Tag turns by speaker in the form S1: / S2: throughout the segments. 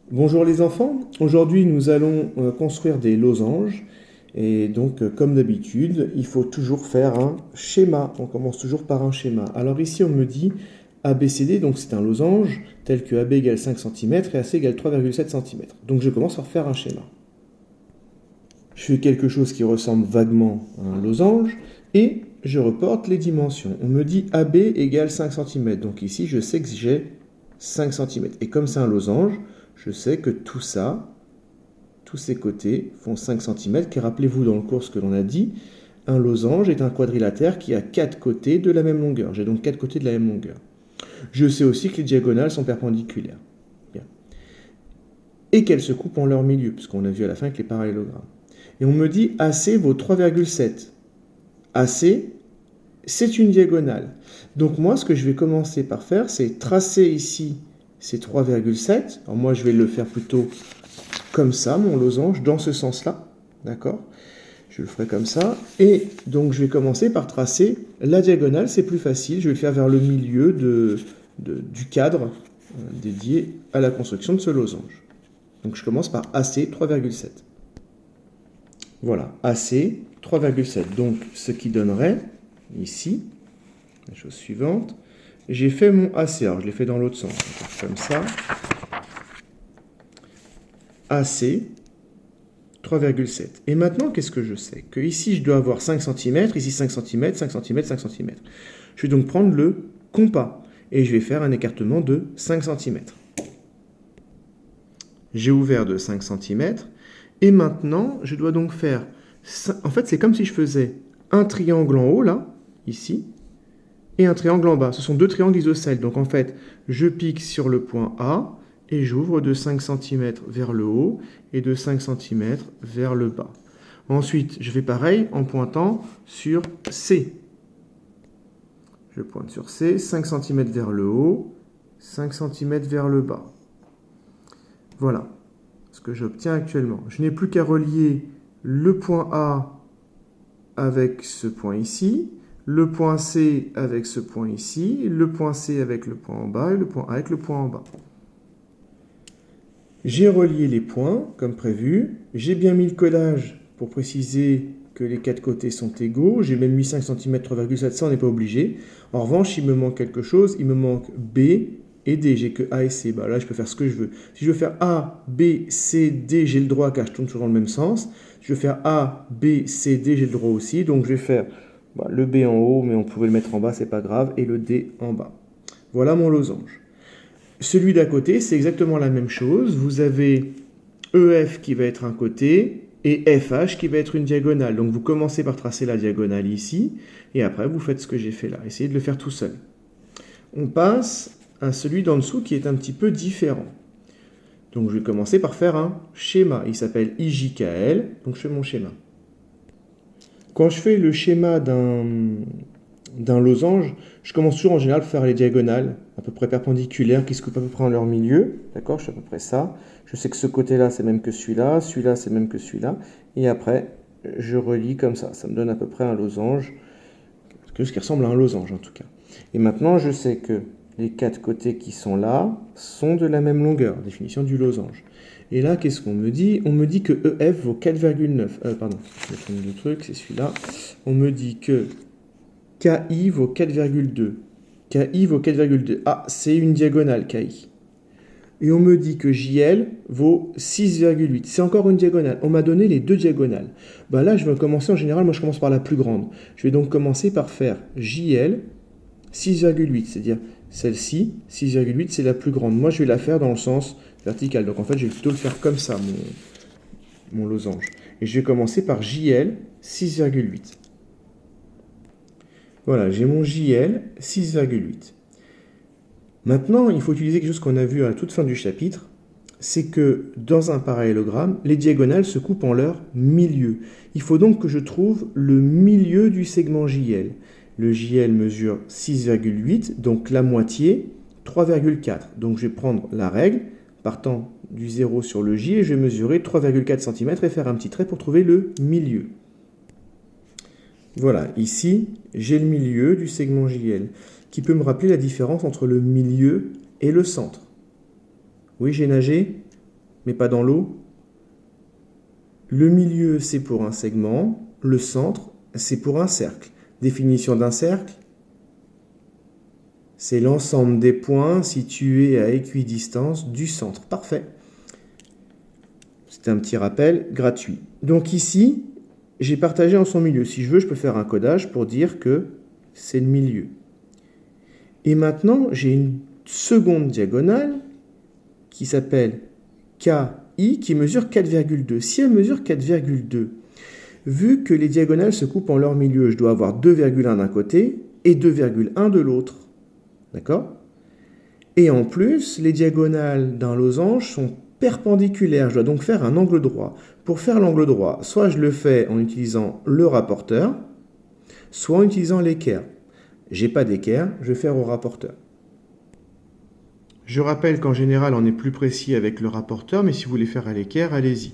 S1: Bonjour les enfants, aujourd'hui nous allons construire des losanges et donc comme d'habitude il faut toujours faire un schéma, on commence toujours par un schéma. Alors ici on me dit ABCD, donc c'est un losange tel que AB égale 5 cm et AC égale 3,7 cm. Donc je commence par faire un schéma. Je fais quelque chose qui ressemble vaguement à un losange et je reporte les dimensions. On me dit AB égale 5 cm, donc ici je sais que j'ai 5 cm. Et comme c'est un losange, je sais que tout ça, tous ces côtés font 5 cm, car rappelez-vous dans le cours ce que l'on a dit, un losange est un quadrilatère qui a 4 côtés de la même longueur. J'ai donc 4 côtés de la même longueur. Je sais aussi que les diagonales sont perpendiculaires. Bien. Et qu'elles se coupent en leur milieu, puisqu'on a vu à la fin avec les parallélogrammes. Et on me dit AC vaut 3,7. AC, c'est une diagonale. Donc moi, ce que je vais commencer par faire, c'est tracer ici ces 3,7. Alors moi, je vais le faire plutôt comme ça, mon losange, dans ce sens-là. D'accord? Je le ferai comme ça. Et donc, je vais commencer par tracer la diagonale. C'est plus facile. Je vais le faire vers le milieu du cadre dédié à la construction de ce losange. Donc, je commence par AC 3,7. Voilà, AC 3,7. Donc, ce qui donnerait, ici, la chose suivante, j'ai fait mon AC. Alors, je l'ai fait dans l'autre sens. Comme ça. AC 3,7. Et maintenant, qu'est-ce que je sais? Que ici, je dois avoir 5 cm, ici 5 cm, 5 cm, 5 cm. Je vais donc prendre le compas et je vais faire un écartement de 5 cm. J'ai ouvert de 5 cm et maintenant, je dois donc faire... En fait, c'est comme si je faisais un triangle en haut, là, ici, et un triangle en bas. Ce sont deux triangles isocèles. Donc en fait, je pique sur le point A et j'ouvre de 5 cm vers le haut et de 5 cm vers le bas. Ensuite, je fais pareil en pointant sur C. Je pointe sur C, 5 cm vers le haut, 5 cm vers le bas. Voilà ce que j'obtiens actuellement. Je n'ai plus qu'à relier le point A avec ce point ici, le point C avec ce point ici, le point C avec le point en bas et le point A avec le point en bas. J'ai relié les points comme prévu. J'ai bien mis le codage pour préciser que les quatre côtés sont égaux. J'ai même mis 5 cm 3,7, ça on n'est pas obligé. En revanche, il me manque quelque chose. Il me manque B et D. J'ai que A et C. Bah là, je peux faire ce que je veux. Si je veux faire A, B, C, D, j'ai le droit car je tourne toujours dans le même sens. Si je veux faire A, B, C, D, j'ai le droit aussi. Donc je vais faire le B en haut, mais on pouvait le mettre en bas, c'est pas grave. Et le D en bas. Voilà mon losange. Celui d'à côté, c'est exactement la même chose. Vous avez EF qui va être un côté et FH qui va être une diagonale. Donc vous commencez par tracer la diagonale ici et après vous faites ce que j'ai fait là. Essayez de le faire tout seul. On passe à celui d'en dessous qui est un petit peu différent. Donc je vais commencer par faire un schéma. Il s'appelle IJKL. Donc je fais mon schéma. Quand je fais le schéma d'un losange, je commence toujours en général par faire les diagonales à peu près perpendiculaires qui se coupent à peu près en leur milieu. D'accord, je fais à peu près ça. Je sais que ce côté-là, c'est même que celui-là. Celui-là, c'est même que celui-là. Et après, je relie comme ça. Ça me donne à peu près un losange, quelque chose qui ressemble à un losange en tout cas. Et maintenant, je sais que les quatre côtés qui sont là sont de la même longueur, définition du losange. Et là, qu'est-ce qu'on me dit? On me dit que EF vaut 4,9. Pardon, je vais prendre le truc, c'est celui-là. On me dit que KI vaut 4,2. KI vaut 4,2. Ah, c'est une diagonale, KI. Et on me dit que JL vaut 6,8. C'est encore une diagonale. On m'a donné les deux diagonales. Bah là, je vais commencer en général, moi je commence par la plus grande. Je vais donc commencer par faire JL 6,8, c'est-à-dire celle-ci, 6,8, c'est la plus grande. Moi, je vais la faire dans le sens vertical. Donc en fait, je vais plutôt le faire comme ça, mon losange. Et je vais commencer par JL 6,8. Voilà, j'ai mon JL 6,8. Maintenant, il faut utiliser quelque chose qu'on a vu à la toute fin du chapitre, c'est que dans un parallélogramme, les diagonales se coupent en leur milieu. Il faut donc que je trouve le milieu du segment JL. Le JL mesure 6,8, donc la moitié, 3,4. Donc je vais prendre la règle, partant du 0 sur le J, et je vais mesurer 3,4 cm et faire un petit trait pour trouver le milieu. Voilà, ici, j'ai le milieu du segment JL, qui peut me rappeler la différence entre le milieu et le centre. Oui, j'ai nagé? mais pas dans l'eau. Le milieu, c'est pour un segment. Le centre, c'est pour un cercle. Définition d'un cercle, c'est l'ensemble des points situés à équidistance du centre. Parfait. C'est un petit rappel gratuit. Donc ici, j'ai partagé en son milieu. Si je veux, je peux faire un codage pour dire que c'est le milieu. Et maintenant, j'ai une seconde diagonale qui s'appelle KI qui mesure 4,2. Si elle mesure 4,2, vu que les diagonales se coupent en leur milieu, je dois avoir 2,1 d'un côté et 2,1 de l'autre. D'accord? Et en plus, les diagonales d'un losange sont perpendiculaires. Je dois donc faire un angle droit. Pour faire l'angle droit, soit je le fais en utilisant le rapporteur, soit en utilisant l'équerre. J'ai pas d'équerre, je vais faire au rapporteur. Je rappelle qu'en général, on est plus précis avec le rapporteur, mais si vous voulez faire à l'équerre, allez-y.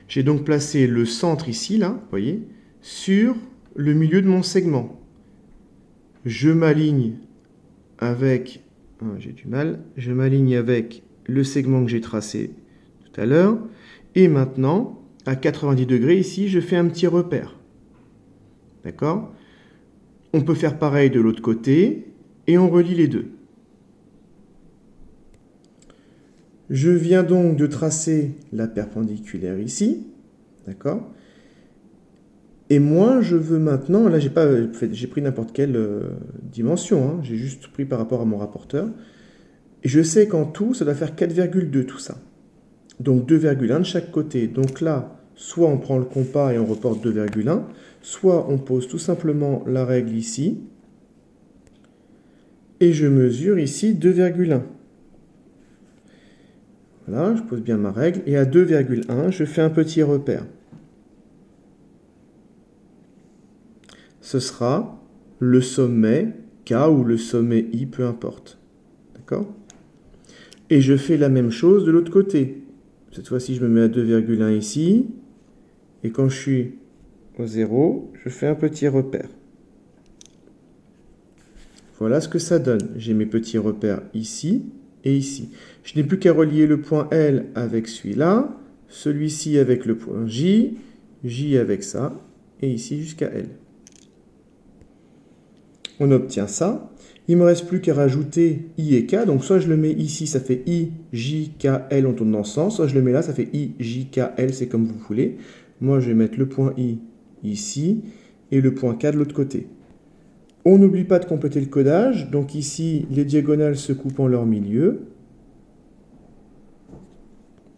S1: J'ai donc placé le centre ici, là, vous voyez, sur le milieu de mon segment. Je m'aligne avec, j'ai du mal, je m'aligne avec le segment que j'ai tracé tout à l'heure. Et maintenant, à 90 degrés ici, je fais un petit repère. D'accord? On peut faire pareil de l'autre côté et on relie les deux. Je viens donc de tracer la perpendiculaire ici. D'accord? Et moi, je veux maintenant, là, j'ai pris n'importe quelle dimension, hein, j'ai juste pris par rapport à mon rapporteur. Et je sais qu'en tout, ça doit faire 4,2 tout ça. Donc 2,1 de chaque côté. Donc là, soit on prend le compas et on reporte 2,1, soit on pose tout simplement la règle ici, et je mesure ici 2,1. Voilà, je pose bien ma règle, et à 2,1, je fais un petit repère. Ce sera le sommet K ou le sommet I, peu importe. D'accord? Et je fais la même chose de l'autre côté. Cette fois-ci, je me mets à 2,1 ici. Et quand je suis au 0, je fais un petit repère. Voilà ce que ça donne. J'ai mes petits repères ici et ici. Je n'ai plus qu'à relier le point L avec celui-là, celui-ci avec le point J, J avec ça, et ici jusqu'à L. On obtient ça. Il ne me reste plus qu'à rajouter I et K. Donc soit je le mets ici, ça fait I, J, K, L, on tourne dans ce sens. Soit je le mets là, ça fait I, J, K, L, c'est comme vous voulez. Moi, je vais mettre le point I ici et le point K de l'autre côté. On n'oublie pas de compléter le codage. Donc ici, les diagonales se coupent en leur milieu.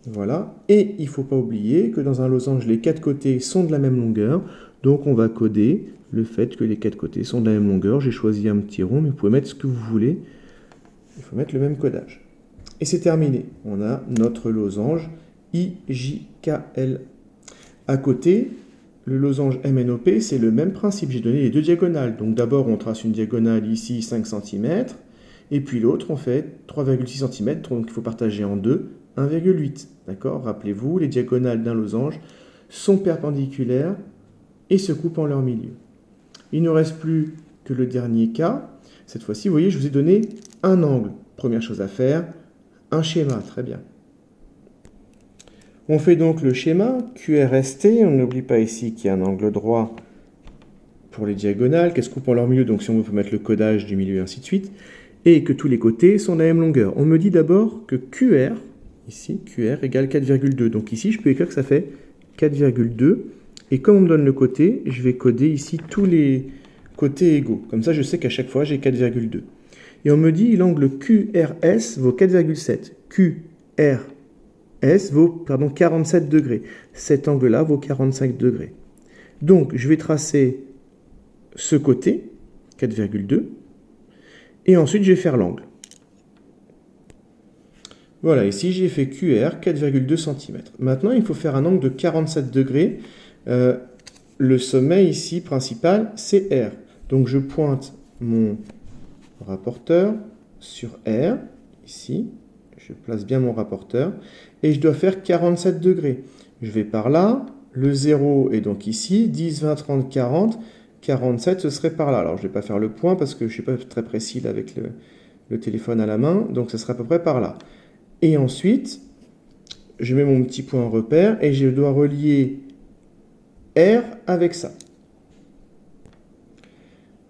S1: Voilà. Et il ne faut pas oublier que dans un losange, les quatre côtés sont de la même longueur. Donc on va coder le fait que les quatre côtés sont de la même longueur. J'ai choisi un petit rond, mais vous pouvez mettre ce que vous voulez. Il faut mettre le même codage. Et c'est terminé. On a notre losange IJKL. À côté, le losange MNOP, c'est le même principe. J'ai donné les deux diagonales. Donc d'abord, on trace une diagonale ici, 5 cm. Et puis l'autre, on fait 3,6 cm. Donc il faut partager en deux, 1,8. D'accord? Rappelez-vous, les diagonales d'un losange sont perpendiculaires et se coupent en leur milieu. Il ne reste plus que le dernier cas. Cette fois-ci, vous voyez, je vous ai donné un angle. Première chose à faire, un schéma. Très bien. On fait donc le schéma QRST. On n'oublie pas ici qu'il y a un angle droit pour les diagonales, qu'elles se coupent en leur milieu. Donc si on veut, on peut mettre le codage du milieu, ainsi de suite. Et que tous les côtés sont de la même longueur. On me dit d'abord que QR, ici, QR égale 4,2. Donc ici, je peux écrire que ça fait 4,2. Et comme on me donne le côté, je vais coder ici tous les côtés égaux. Comme ça, je sais qu'à chaque fois, j'ai 4,2. Et on me dit l'angle QRS vaut 4,7. QRS vaut 47 degrés. Cet angle-là vaut 45 degrés. Donc, je vais tracer ce côté, 4,2. Et ensuite, je vais faire l'angle. Voilà, ici, j'ai fait QR, 4,2 cm. Maintenant, il faut faire un angle de 47 degrés. Le sommet ici principal, c'est R. Donc je pointe mon rapporteur sur R, ici, je place bien mon rapporteur, et je dois faire 47 degrés. Je vais par là, le 0 est donc ici, 10, 20, 30, 40, 47 ce serait par là. Alors je ne vais pas faire le point parce que je ne suis pas très précis là, avec le téléphone à la main, donc ce sera à peu près par là. Et ensuite, je mets mon petit point repère et je dois relier R avec ça.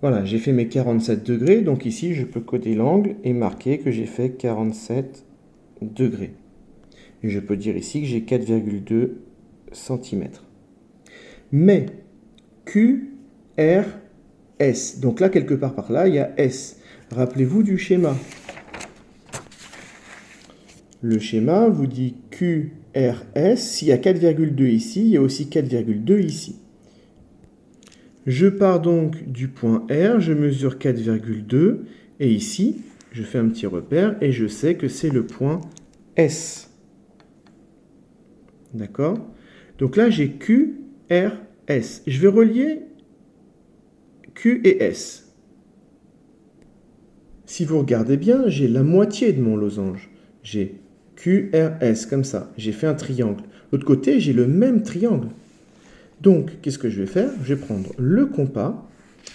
S1: Voilà, j'ai fait mes 47 degrés, donc ici je peux coder l'angle et marquer que j'ai fait 47 degrés. Et je peux dire ici que j'ai 4,2 cm. Mais Q, R, S. Donc là, quelque part par là, il y a S. Rappelez-vous du schéma. Le schéma vous dit Q, R, S. S'il y a 4,2 ici, il y a aussi 4,2 ici. Je pars donc du point R, je mesure 4,2 et ici, je fais un petit repère et je sais que c'est le point S. D'accord? Donc là, j'ai Q, R, S. Je vais relier Q et S. Si vous regardez bien, j'ai la moitié de mon losange. J'ai Q, R, S, comme ça. J'ai fait un triangle. De l'autre côté, j'ai le même triangle. Donc, qu'est-ce que je vais faire? Je vais prendre le compas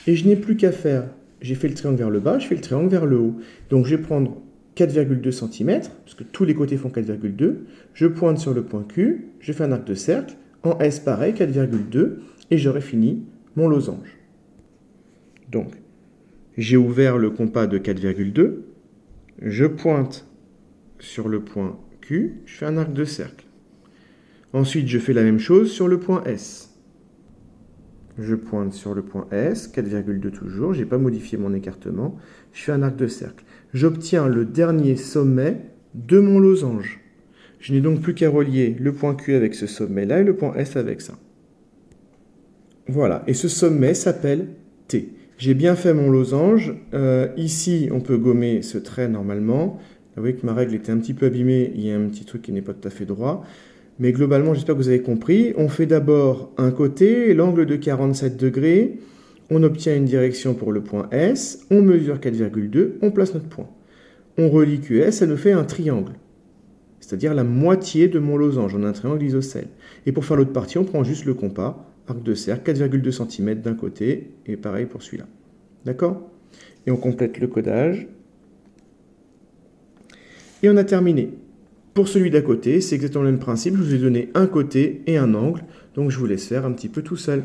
S1: et je n'ai plus qu'à faire. J'ai fait le triangle vers le bas, je fais le triangle vers le haut. Donc, je vais prendre 4,2 cm, parce que tous les côtés font 4,2. Je pointe sur le point Q, je fais un arc de cercle. En S, pareil, 4,2. Et j'aurai fini mon losange. Donc, j'ai ouvert le compas de 4,2. Je pointe sur le point Q, je fais un arc de cercle. Ensuite, je fais la même chose sur le point S. Je pointe sur le point S, 4,2 toujours, je n'ai pas modifié mon écartement. Je fais un arc de cercle. J'obtiens le dernier sommet de mon losange. Je n'ai donc plus qu'à relier le point Q avec ce sommet-là et le point S avec ça. Voilà, et ce sommet s'appelle T. J'ai bien fait mon losange. Ici, on peut gommer ce trait normalement. Vous voyez que ma règle était un petit peu abîmée, il y a un petit truc qui n'est pas tout à fait droit. Mais globalement, j'espère que vous avez compris. On fait d'abord un côté, l'angle de 47 degrés. On obtient une direction pour le point S. On mesure 4,2. On place notre point. On relie QS, ça nous fait un triangle. C'est-à-dire la moitié de mon losange. On a un triangle isocèle. Et pour faire l'autre partie, on prend juste le compas, arc de cercle, 4,2 cm d'un côté. Et pareil pour celui-là. D'accord? Et on complète le codage. Et on a terminé. Pour celui d'à côté, c'est exactement le même principe. Je vous ai donné un côté et un angle. Donc je vous laisse faire un petit peu tout seul.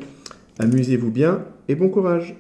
S1: Amusez-vous bien et bon courage!